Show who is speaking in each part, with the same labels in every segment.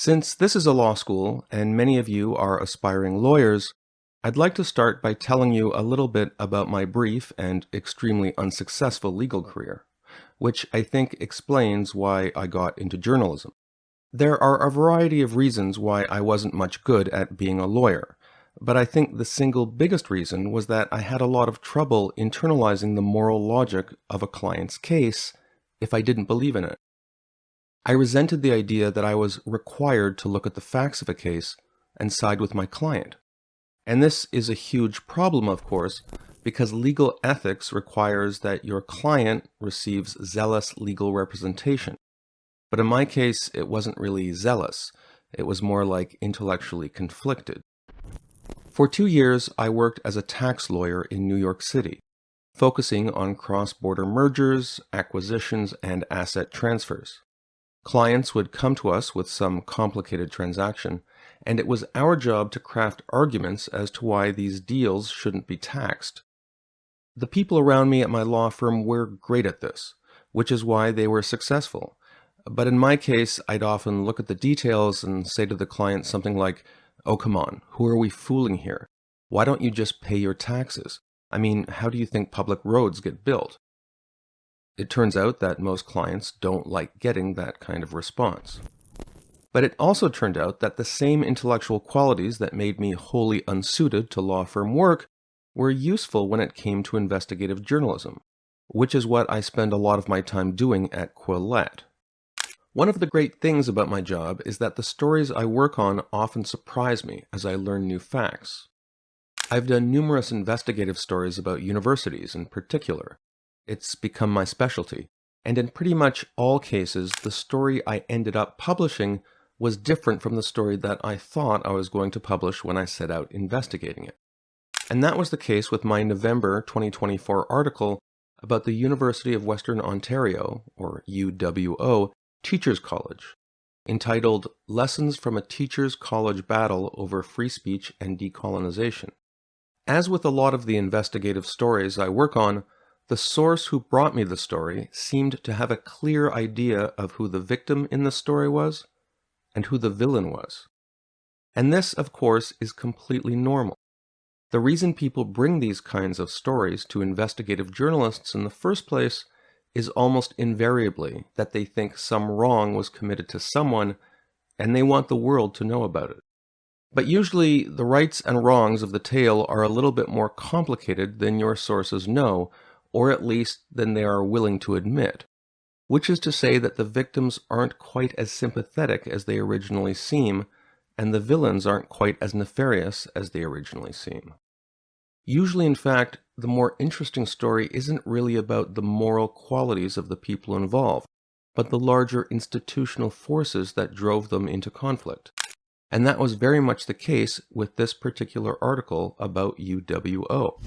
Speaker 1: Since this is a law school and many of you are aspiring lawyers, I'd like to start by telling you a little bit about my brief and extremely unsuccessful legal career, which I think explains why I got into journalism. There are a variety of reasons why I wasn't much good at being a lawyer, but I think the single biggest reason was that I had a lot of trouble internalizing the moral logic of a client's case if I didn't believe in it. I resented the idea that I was required to look at the facts of a case and side with my client. And this is a huge problem, of course, because legal ethics requires that your client receives zealous legal representation. But in my case, it wasn't really zealous. It was more like intellectually conflicted. For 2 years, I worked as a tax lawyer in New York City, focusing on cross-border mergers, acquisitions, and asset transfers. Clients would come to us with some complicated transaction, and it was our job to craft arguments as to why these deals shouldn't be taxed. The people around me at my law firm were great at this, which is why they were successful. But in my case, I'd often look at the details and say to the client something like, "Oh, come on, who are we fooling here? Why don't you just pay your taxes? I mean, how do you think public roads get built?" It turns out that most clients don't like getting that kind of response. But it also turned out that the same intellectual qualities that made me wholly unsuited to law firm work were useful when it came to investigative journalism, which is what I spend a lot of my time doing at Quillette. One of the great things about my job is that the stories I work on often surprise me as I learn new facts. I've done numerous investigative stories about universities in particular. It's become my specialty, and in pretty much all cases, the story I ended up publishing was different from the story that I thought I was going to publish when I set out investigating it. And that was the case with my November 2024 article about the University of Western Ontario, or UWO, Teachers College, entitled Lessons from a Teachers College Battle Over Free Speech and Decolonisation. As with a lot of the investigative stories I work on, the source who brought me the story seemed to have a clear idea of who the victim in the story was and who the villain was. And this, of course, is completely normal. The reason people bring these kinds of stories to investigative journalists in the first place is almost invariably that they think some wrong was committed to someone and they want the world to know about it. But usually the rights and wrongs of the tale are a little bit more complicated than your sources know, or at least than they are willing to admit, which is to say that the victims aren't quite as sympathetic as they originally seem, and the villains aren't quite as nefarious as they originally seem. Usually, in fact, the more interesting story isn't really about the moral qualities of the people involved, but the larger institutional forces that drove them into conflict. And that was very much the case with this particular article about UWO.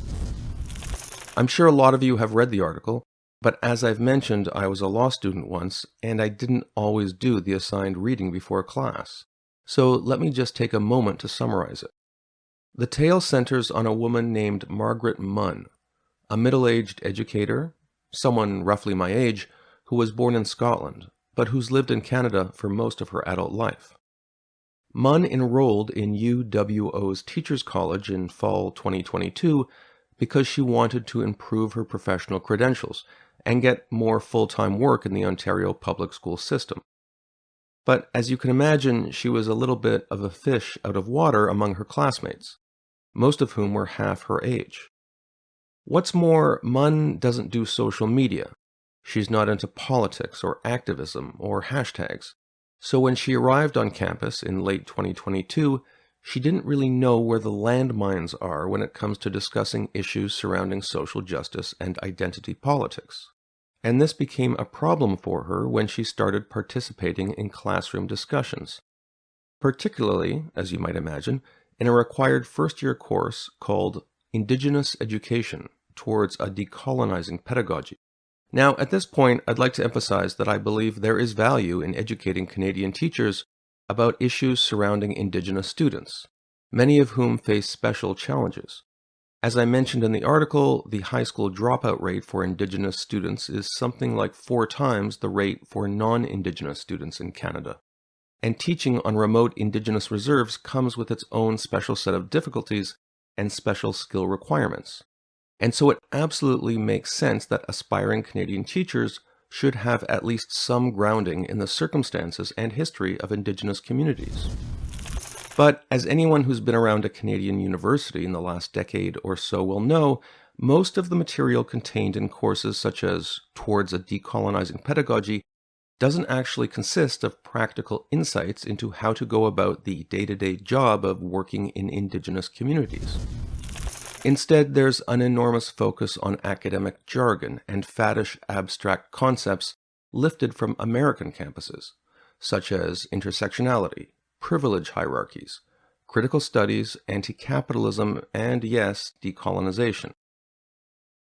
Speaker 1: I'm sure a lot of you have read the article, but as I've mentioned, I was a law student once, and I didn't always do the assigned reading before class. So let me just take a moment to summarize it. The tale centers on a woman named Margaret Munn, a middle-aged educator, someone roughly my age, who was born in Scotland, but who's lived in Canada for most of her adult life. Munn enrolled in UWO's Teachers College in fall 2022 because she wanted to improve her professional credentials and get more full-time work in the Ontario public school system. But as you can imagine, she was a little bit of a fish out of water among her classmates, most of whom were half her age. What's more, Munn doesn't do social media. She's not into politics or activism or hashtags. So when she arrived on campus in late 2022, she didn't really know where the landmines are when it comes to discussing issues surrounding social justice and identity politics. And this became a problem for her when she started participating in classroom discussions, particularly, as you might imagine, in a required first-year course called Indigenous Education Towards a Decolonising Pedagogy. Now, at this point, I'd like to emphasize that I believe there is value in educating Canadian teachers about issues surrounding Indigenous students, many of whom face special challenges. As I mentioned in the article, the high school dropout rate for Indigenous students is something like 4 times the rate for non-Indigenous students in Canada. and teaching on remote Indigenous reserves comes with its own special set of difficulties and special skill requirements. And so it absolutely makes sense that aspiring Canadian teachers should have at least some grounding in the circumstances and history of Indigenous communities. But as anyone who's been around a Canadian university in the last decade or so will know, most of the material contained in courses such as Towards a Decolonizing Pedagogy doesn't actually consist of practical insights into how to go about the day-to-day job of working in Indigenous communities. Instead, there's an enormous focus on academic jargon and faddish abstract concepts lifted from American campuses, such as intersectionality, privilege hierarchies, critical studies, anti-capitalism, and yes, decolonization.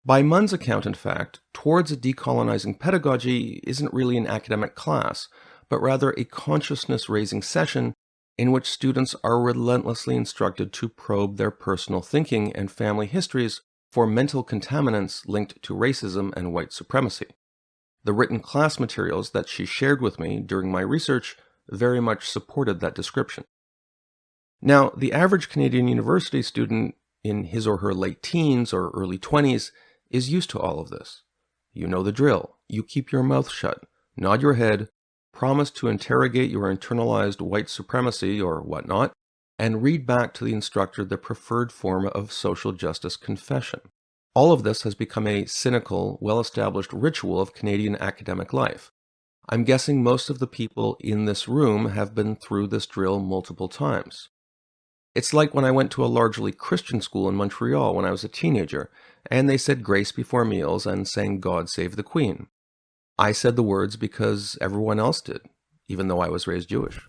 Speaker 1: By Munn's account, in fact, Towards a Decolonizing Pedagogy isn't really an academic class, but rather a consciousness-raising session in which students are relentlessly instructed to probe their personal thinking and family histories for mental contaminants linked to racism and white supremacy. The written class materials that she shared with me during my research very much supported that description. Now, the average Canadian university student in his or her late teens or early 20s is used to all of this. You know the drill. You keep your mouth shut, nod your head, promise to interrogate your internalized white supremacy or whatnot, and read back to the instructor the preferred form of social justice confession. All of this has become a cynical, well-established ritual of Canadian academic life. I'm guessing most of the people in this room have been through this drill multiple times. It's like when I went to a largely Christian school in Montreal when I was a teenager, and they said grace before meals and sang God Save the Queen. I said the words because everyone else did, even though I was raised Jewish.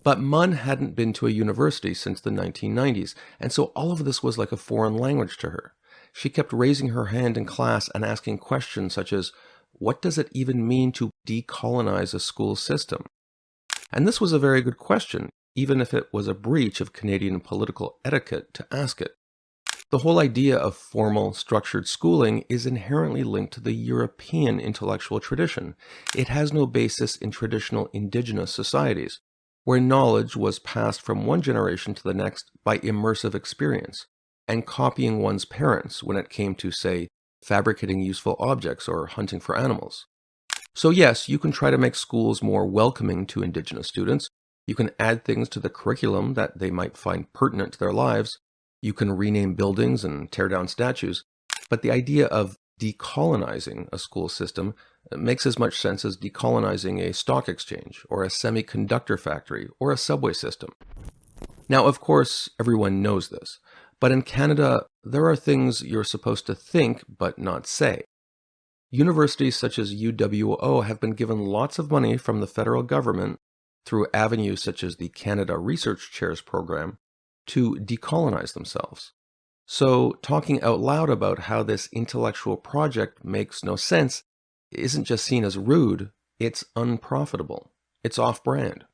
Speaker 1: But Munn hadn't been to a university since the 1990s, and so all of this was like a foreign language to her. She kept raising her hand in class and asking questions such as, what does it even mean to decolonize a school system? And this was a very good question, even if it was a breach of Canadian political etiquette to ask it. The whole idea of formal, structured schooling is inherently linked to the European intellectual tradition. It has no basis in traditional Indigenous societies, where knowledge was passed from one generation to the next by immersive experience, and copying one's parents when it came to, say, fabricating useful objects or hunting for animals. So yes, you can try to make schools more welcoming to Indigenous students. You can add things to the curriculum that they might find pertinent to their lives. You can rename buildings and tear down statues. But the idea of decolonizing a school system makes as much sense as decolonizing a stock exchange or a semiconductor factory or a subway system. Now, of course, everyone knows this, but in Canada, there are things you're supposed to think but not say. Universities such as UWO have been given lots of money from the federal government through avenues such as the Canada Research Chairs program to decolonize themselves. So talking out loud about how this intellectual project makes no sense isn't just seen as rude, it's unprofitable. It's off-brand.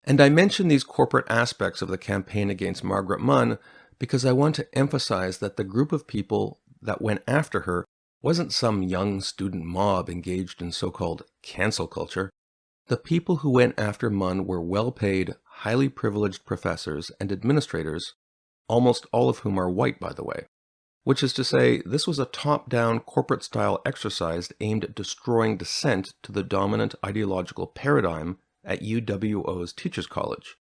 Speaker 1: And I mention these corporate aspects of the campaign against Margaret Munn because I want to emphasize that the group of people that went after her wasn't some young student mob engaged in so-called cancel culture. The people who went after Munn were well-paid, highly privileged professors and administrators, almost all of whom are white, by the way. Which is to say, this was a top-down corporate-style exercise aimed at destroying dissent to the dominant ideological paradigm at UWO's Teachers College.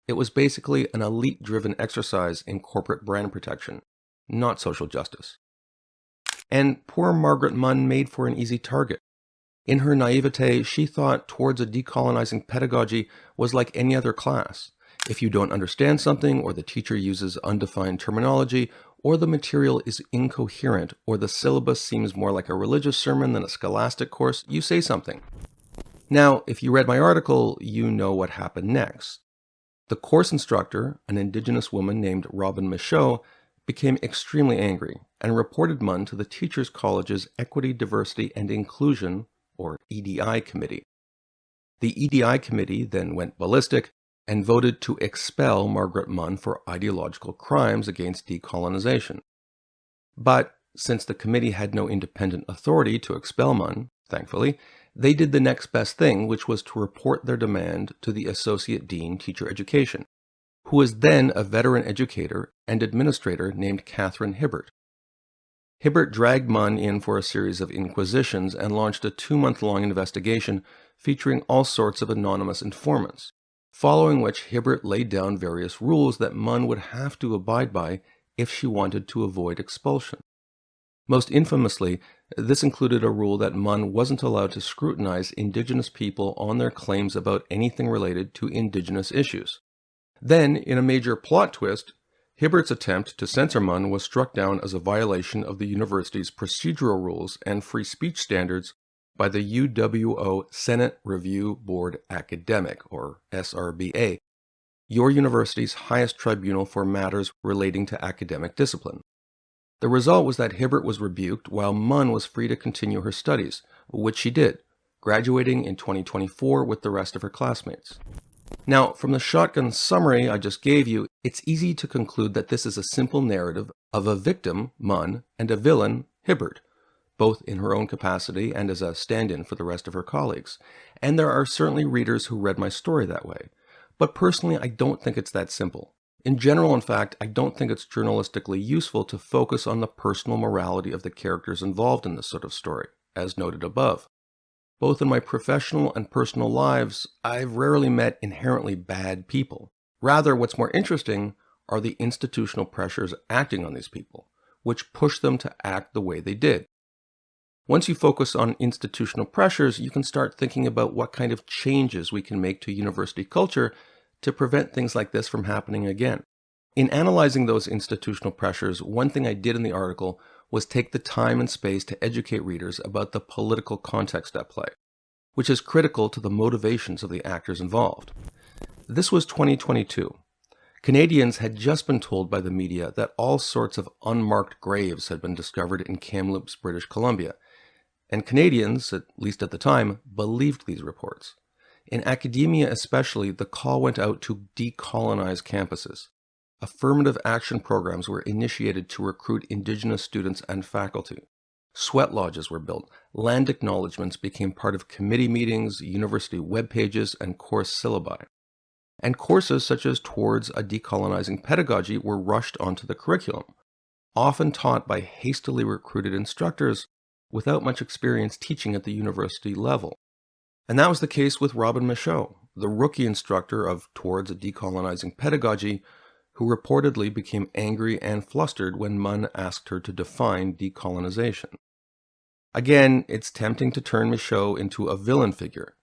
Speaker 1: It was basically an elite-driven exercise in corporate brand protection, not social justice. And poor Margaret Munn made for an easy target. In her naivete, she thought Towards a Decolonizing Pedagogy was like any other class. If you don't understand something, or the teacher uses undefined terminology, or the material is incoherent, or the syllabus seems more like a religious sermon than a scholastic course, you say something. Now, if you read my article, you know what happened next. The course instructor, an Indigenous woman named Robin Michaud, became extremely angry and reported Munn to the Teachers College's Equity, Diversity, and Inclusion, or EDI committee. The EDI committee then went ballistic and voted to expel Margaret Munn for ideological crimes against decolonization. But since the committee had no independent authority to expel Munn, thankfully, They did the next best thing, which was to report their demand to the Associate Dean, Teacher Education, who was then a veteran educator and administrator named Catherine Hibbert. Hibbert dragged Munn in for a series of inquisitions and launched a 2-month-long investigation featuring all sorts of anonymous informants, following which Hibbert laid down various rules that Munn would have to abide by if she wanted to avoid expulsion. Most infamously, this included a rule that Munn wasn't allowed to scrutinize Indigenous people on their claims about anything related to Indigenous issues. Then, in a major plot twist, Hibbert's attempt to censor Munn was struck down as a violation of the university's procedural rules and free speech standards by the UWO Senate Review Board Academic, or SRBA, your university's highest tribunal for matters relating to academic discipline. The result was that Hibbert was rebuked while Munn was free to continue her studies, which she did, graduating in 2024 with the rest of her classmates. Now, from the shotgun summary I just gave you, it's easy to conclude that this is a simple narrative of a victim, Munn, and a villain, Hibbert, both in her own capacity and as a stand-in for the rest of her colleagues. And there are certainly readers who read my story that way. But personally, I don't think it's that simple. In general, in fact, I don't think it's journalistically useful to focus on the personal morality of the characters involved in this sort of story, as noted above. Both in my professional and personal lives, I've rarely met inherently bad people. Rather, what's more interesting are the institutional pressures acting on these people, which push them to act the way they did. Once you focus on institutional pressures, you can start thinking about what kind of changes we can make to university culture to prevent things like this from happening again. In analyzing those institutional pressures, one thing I did in the article was take the time and space to educate readers about the political context at play, which is critical to the motivations of the actors involved. This was 2022. Canadians had just been told by the media that all sorts of unmarked graves had been discovered in Kamloops, British Columbia, and Canadians, at least at the time, believed these reports. In academia especially, the call went out to decolonize campuses. Affirmative action programs were initiated to recruit Indigenous students and faculty. Sweat lodges were built. Land acknowledgements became part of committee meetings, university web pages, and course syllabi. And courses such as Towards a Decolonizing Pedagogy were rushed onto the curriculum, often taught by hastily recruited instructors without much experience teaching at the university level. And that was the case with Robin Michaud, the rookie instructor of Towards a Decolonizing Pedagogy, who reportedly became angry and flustered when Munn asked her to define decolonization. Again, it's tempting to turn Michaud into a villain figure,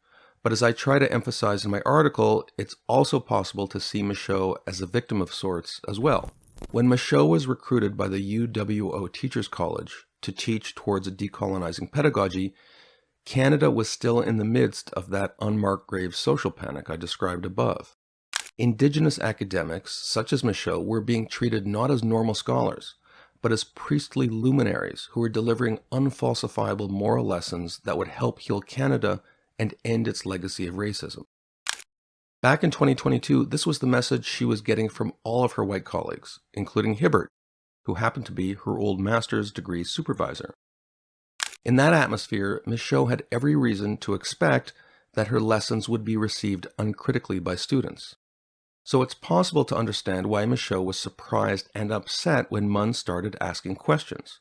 Speaker 1: but as I try to emphasize in my article, it's also possible to see Michaud as a victim of sorts as well. When Michaud was recruited by the UWO Teachers College to teach Towards a Decolonizing Pedagogy, Canada was still in the midst of that unmarked grave social panic I described above. Indigenous academics, such as Michaud, were being treated not as normal scholars, but as priestly luminaries who were delivering unfalsifiable moral lessons that would help heal Canada and end its legacy of racism. Back in 2022, this was the message she was getting from all of her white colleagues, including Hibbert, who happened to be her old master's degree supervisor. In that atmosphere, Michaud had every reason to expect that her lessons would be received uncritically by students. So it's possible to understand why Michaud was surprised and upset when Munn started asking questions.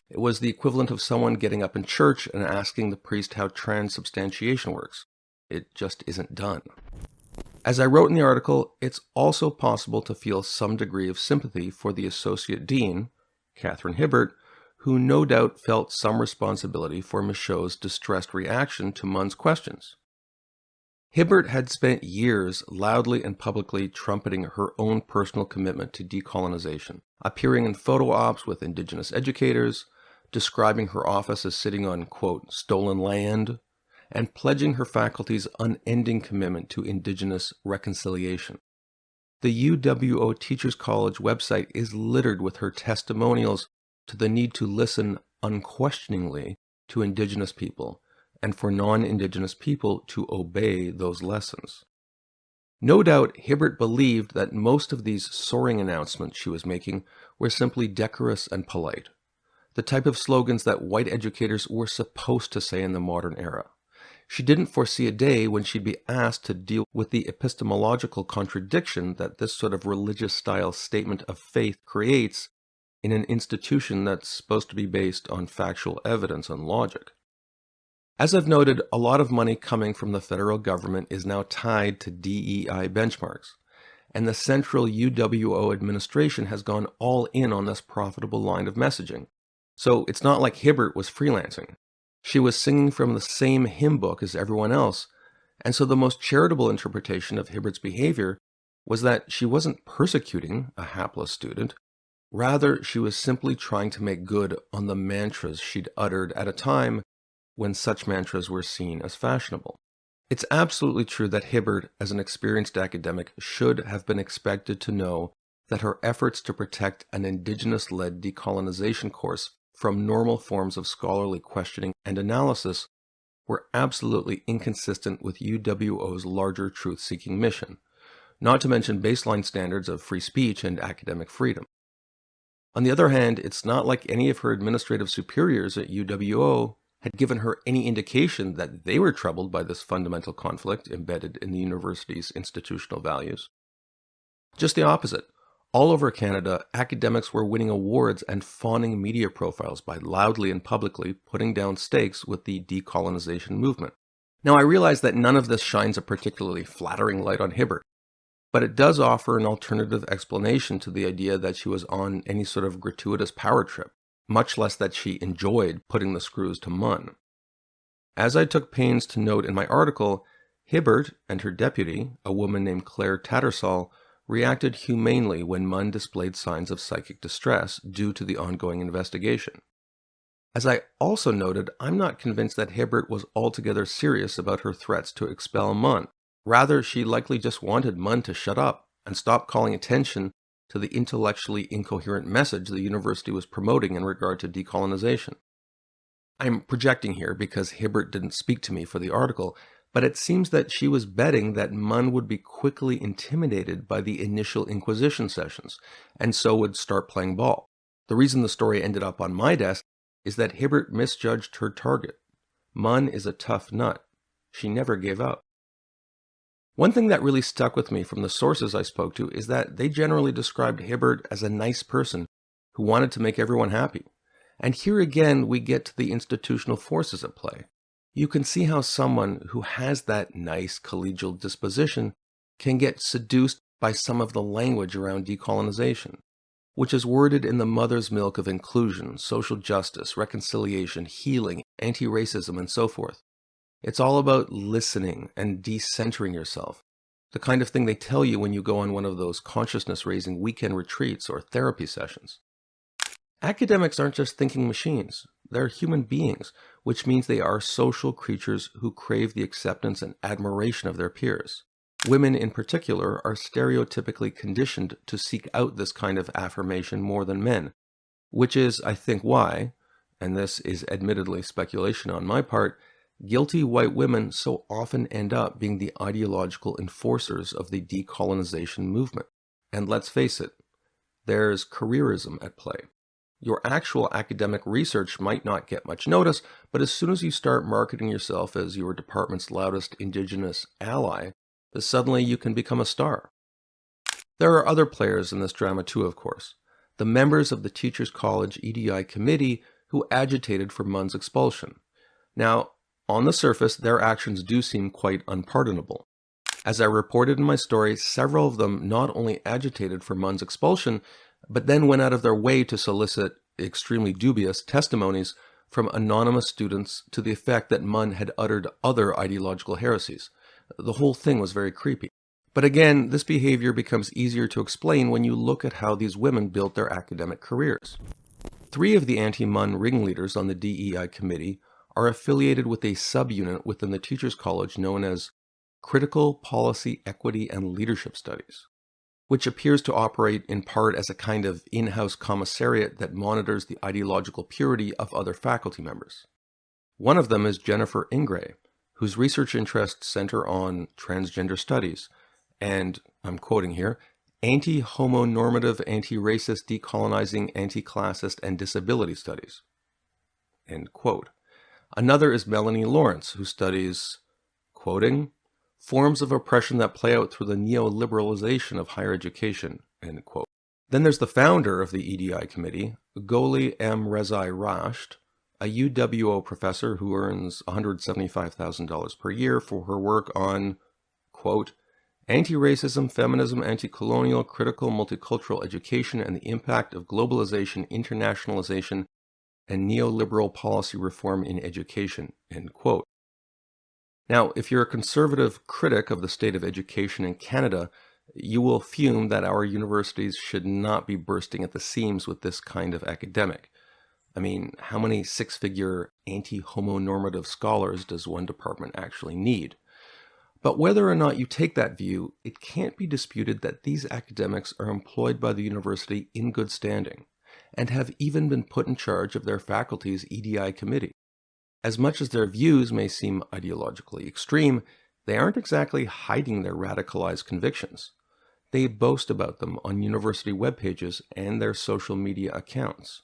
Speaker 1: It was the equivalent of someone getting up in church and asking the priest how transubstantiation works. It just isn't done. As I wrote in the article, it's also possible to feel some degree of sympathy for the Associate Dean, Catherine Hibbert, who no doubt felt some responsibility for Michaud's distressed reaction to Munn's questions. Hibbert had spent years loudly and publicly trumpeting her own personal commitment to decolonization, appearing in photo ops with Indigenous educators, describing her office as sitting on, quote, stolen land, and pledging her faculty's unending commitment to Indigenous reconciliation. The UWO Teachers College website is littered with her testimonials to the need to listen unquestioningly to Indigenous people, and for non-Indigenous people to obey those lessons. No doubt Hibbert believed that most of these soaring announcements she was making were simply decorous and polite, the type of slogans that white educators were supposed to say in the modern era. She didn't foresee a day when she'd be asked to deal with the epistemological contradiction that this sort of religious-style statement of faith creates in an institution that's supposed to be based on factual evidence and logic. As I've noted, a lot of money coming from the federal government is now tied to DEI benchmarks, and the central UWO administration has gone all in on this profitable line of messaging. So it's not like Hibbert was freelancing. She was singing from the same hymn book as everyone else, and so the most charitable interpretation of Hibbert's behavior was that she wasn't persecuting a hapless student. Rather, she was simply trying to make good on the mantras she'd uttered at a time when such mantras were seen as fashionable. It's absolutely true that Hibbert, as an experienced academic, should have been expected to know that her efforts to protect an indigenous-led decolonization course from normal forms of scholarly questioning and analysis were absolutely inconsistent with UWO's larger truth-seeking mission, not to mention baseline standards of free speech and academic freedom. On the other hand, it's not like any of her administrative superiors at UWO had given her any indication that they were troubled by this fundamental conflict embedded in the university's institutional values. Just the opposite. All over Canada, academics were winning awards and fawning media profiles by loudly and publicly putting down stakes with the decolonization movement. Now, I realize that none of this shines a particularly flattering light on Hibbert, but it does offer an alternative explanation to the idea that she was on any sort of gratuitous power trip, much less that she enjoyed putting the screws to Munn. As I took pains to note in my article, Hibbert and her deputy, a woman named Claire Tattersall, reacted humanely when Munn displayed signs of psychic distress due to the ongoing investigation. As I also noted, I'm not convinced that Hibbert was altogether serious about her threats to expel Munn. Rather, she likely just wanted Munn to shut up and stop calling attention to the intellectually incoherent message the university was promoting in regard to decolonization. I'm projecting here because Hibbert didn't speak to me for the article, but it seems that she was betting that Munn would be quickly intimidated by the initial Inquisition sessions, and so would start playing ball. The reason the story ended up on my desk is that Hibbert misjudged her target. Munn is a tough nut. She never gave up. One thing that really stuck with me from the sources I spoke to is that they generally described Hibbert as a nice person who wanted to make everyone happy. And here again we get to the institutional forces at play. You can see how someone who has that nice collegial disposition can get seduced by some of the language around decolonization, which is worded in the mother's milk of inclusion, social justice, reconciliation, healing, anti-racism, and so forth. It's all about listening and decentering yourself, the kind of thing they tell you when you go on one of those consciousness-raising weekend retreats or therapy sessions. Academics aren't just thinking machines. They're human beings, which means they are social creatures who crave the acceptance and admiration of their peers. Women in particular are stereotypically conditioned to seek out this kind of affirmation more than men, which is, I think, why, and this is admittedly speculation on my part, guilty white women so often end up being the ideological enforcers of the decolonization movement. And let's face it, there's careerism at play. Your actual academic research might not get much notice, but as soon as you start marketing yourself as your department's loudest Indigenous ally, then suddenly you can become a star. There are other players in this drama too, of course. The members of the Teachers College EDI committee who agitated for Munn's expulsion. Now, on the surface, their actions do seem quite unpardonable. As I reported in my story, several of them not only agitated for Munn's expulsion, but then went out of their way to solicit extremely dubious testimonies from anonymous students to the effect that Munn had uttered other ideological heresies. The whole thing was very creepy. But again, this behavior becomes easier to explain when you look at how these women built their academic careers. 3 of the anti-Munn ringleaders on the DEI committee are affiliated with a subunit within the Teachers College known as Critical Policy, Equity, and Leadership Studies, which appears to operate in part as a kind of in-house commissariat that monitors the ideological purity of other faculty members. One of them is Jennifer Ingray, whose research interests center on transgender studies and, I'm quoting here, anti-homonormative, anti-racist, decolonizing, anti-classist, and disability studies. End quote. Another is Melanie Lawrence, who studies, quoting, forms of oppression that play out through the neoliberalization of higher education, end quote. Then there's the founder of the EDI committee, Goli M. Rezai Rasht, a UWO professor who earns $175,000 per year for her work on, quote, anti-racism, feminism, anti-colonial, critical, multicultural education, and the impact of globalization, internationalization, and neoliberal policy reform in education, end quote. Now, if you're a conservative critic of the state of education in Canada, you will fume that our universities should not be bursting at the seams with this kind of academic. I mean, how many six-figure anti-homonormative scholars does one department actually need? But whether or not you take that view, it can't be disputed that these academics are employed by the university in good standing, and have even been put in charge of their faculty's EDI committee. As much as their views may seem ideologically extreme, they aren't exactly hiding their radicalized convictions. They boast about them on university web pages and their social media accounts.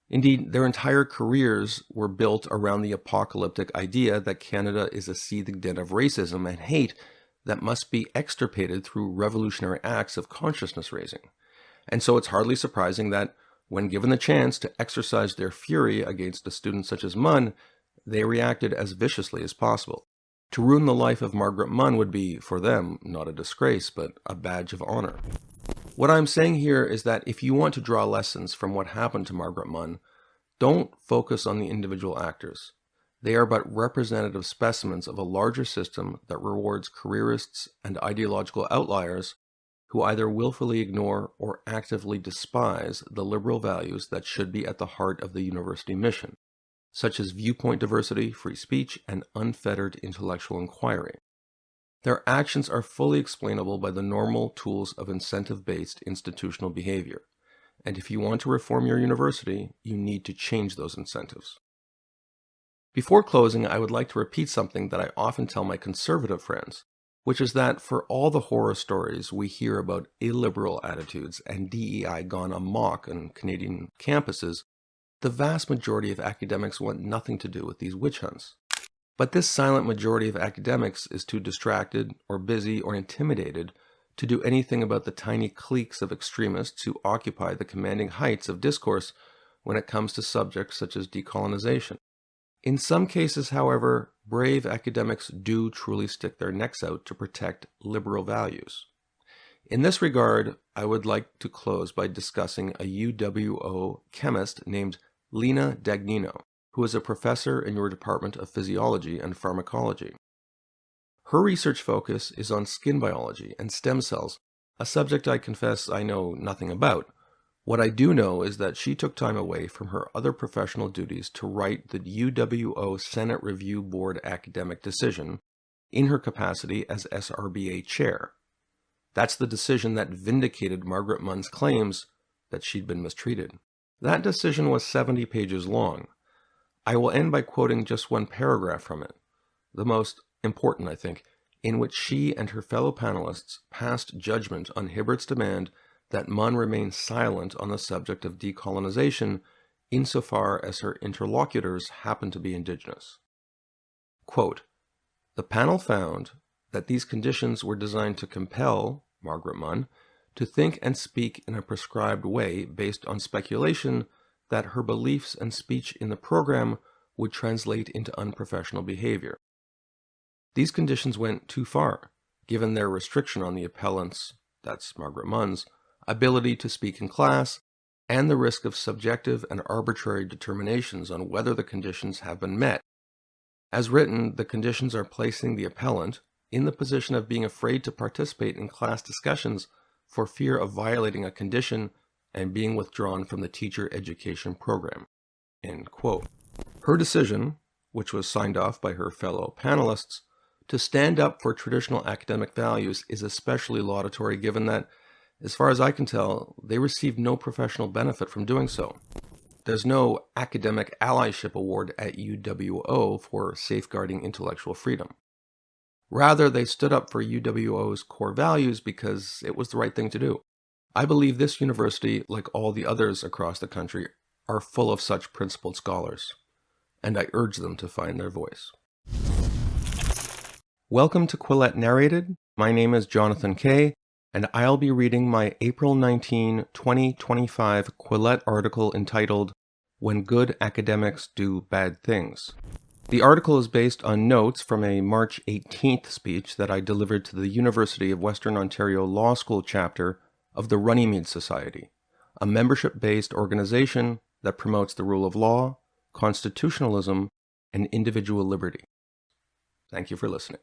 Speaker 1: Indeed, their entire careers were built around the apocalyptic idea that Canada is a seething den of racism and hate that must be extirpated through revolutionary acts of consciousness raising. And so it's hardly surprising that, when given the chance to exercise their fury against a student such as Munn, they reacted as viciously as possible. To ruin the life of Margaret Munn would be, for them, not a disgrace, but a badge of honor. What I'm saying here is that if you want to draw lessons from what happened to Margaret Munn, don't focus on the individual actors. They are but representative specimens of a larger system that rewards careerists and ideological outliers who either willfully ignore or actively despise the liberal values that should be at the heart of the university mission, such as viewpoint diversity, free speech, and unfettered intellectual inquiry. Their actions are fully explainable by the normal tools of incentive-based institutional behavior, and if you want to reform your university, you need to change those incentives. Before closing, I would like to repeat something that I often tell my conservative friends, which is that for all the horror stories we hear about illiberal attitudes and DEI gone amok on Canadian campuses, the vast majority of academics want nothing to do with these witch hunts. But this silent majority of academics is too distracted or busy or intimidated to do anything about the tiny cliques of extremists who occupy the commanding heights of discourse when it comes to subjects such as decolonization. In some cases, however, brave academics do truly stick their necks out to protect liberal values. In this regard, I would like to close by discussing a UWO chemist named Lena Dagnino, who is a professor in your Department of Physiology and Pharmacology. Her research focus is on skin biology and stem cells, a subject I confess I know nothing about. What I do know is that she took time away from her other professional duties to write the UWO Senate Review Board academic decision in her capacity as SRBA chair. That's the decision that vindicated Margaret Munn's claims that she'd been mistreated. That decision was 70 pages long. I will end by quoting just one paragraph from it, the most important, I think, in which she and her fellow panelists passed judgment on Hibbert's demand that Munn remain silent on the subject of decolonization insofar as her interlocutors happen to be Indigenous. Quote, the panel found that these conditions were designed to compel Margaret Munn to think and speak in a prescribed way based on speculation that her beliefs and speech in the program would translate into unprofessional behavior. These conditions went too far, given their restriction on the appellant's, that's Margaret Munn's, ability to speak in class, and the risk of subjective and arbitrary determinations on whether the conditions have been met. As written, the conditions are placing the appellant in the position of being afraid to participate in class discussions for fear of violating a condition and being withdrawn from the teacher education program. End quote. Her decision, which was signed off by her fellow panelists, to stand up for traditional academic values is especially laudatory given that, as far as I can tell, they received no professional benefit from doing so. There's no academic allyship award at UWO for safeguarding intellectual freedom. Rather, they stood up for UWO's core values because it was the right thing to do. I believe this university, like all the others across the country, are full of such principled scholars. and I urge them to find their voice. Welcome to Quillette Narrated. My name is Jonathan Kay, and I'll be reading my April 19, 2025 Quillette article entitled, When Good Academics Do Bad Things. The article is based on notes from a March 18th speech that I delivered to the University of Western Ontario Law School chapter of the Runnymede Society, a membership-based organization that promotes the rule of law, constitutionalism, and individual liberty. Thank you for listening.